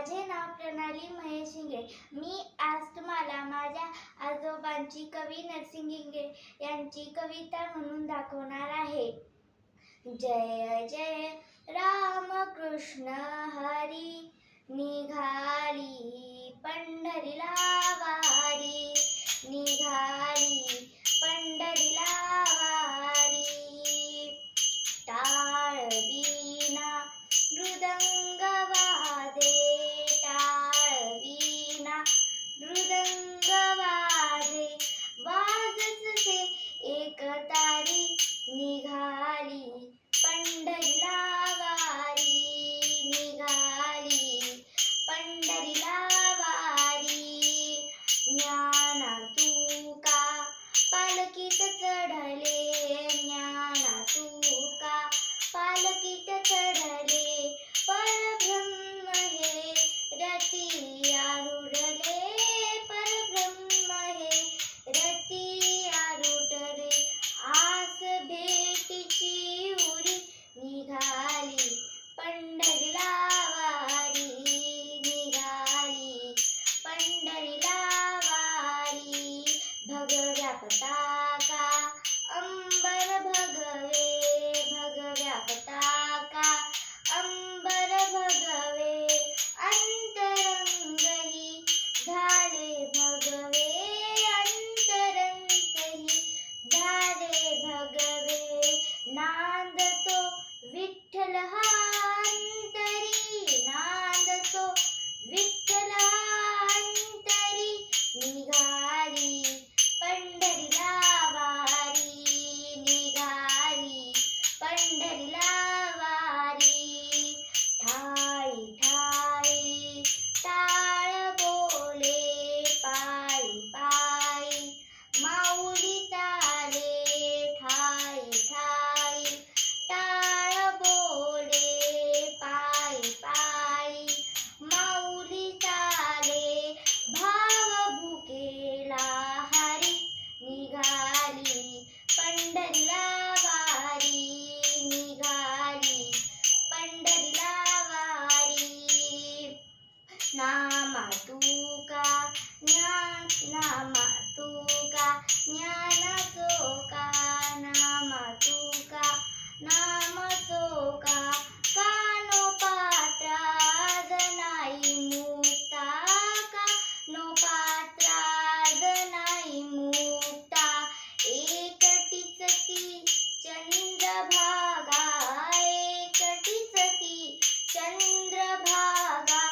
माझे नाव प्रणाली महेश हिंगे. मी आज तुम्हाला माझ्या आजोबांची कवी नरसिंह हिंगे यांची कविता म्हणून दाखवणार आहे. जय जय राम कृष्ण हरी, निघाली पंढरीला वारी, निघाली पंढरीला वारी. टाळ वीणा मृदंग वाजे, टाळ वीणा मृदंग वाजे, वाजते एक तारी, निघाली पंढरीला वारी, निघाली पंढरीला वारी. ज्ञाना तुका पालकीत चढले, ज्ञाना तुका पालकीत चढले, परब्रह्म हे रती आरूढले, परब्रह्म हे रती आरूढले. आस भेटीची उरी, निघाली पंढरीला वारी, निघाली पंढरीला वारी. भगव्या पताका अंबर भगवे, भगव्या पताका अंबर भगवे, अंतरंगही झाले भगवे, अंतरंगही झाले भगवे. नांदतो विठ्ठल हा अंतरी, नांदतो विठ्ठल हा अंतरी, निघाली पंढरीला वारी, निघाली पंढरीला वारी. ठाई ठाई टाळ बोले, पायी पायी माऊली चाले, ठाई ठाई टाळ बोले, पायी पायी माऊली चाले. भाव भुकेला हरी, निघाली पंढरीला वारी, निघाली पंढरीला वारी. नामा तुका नामा तुका ज्ञानाचो का, नामा तुका नामाचो का. कानोपात्रा जनाई मुक्ता, कानोपात्रा जनाई मुक्ता. एकटीच ती चंद्रभागा, एकटीच ती चंद्रभागा,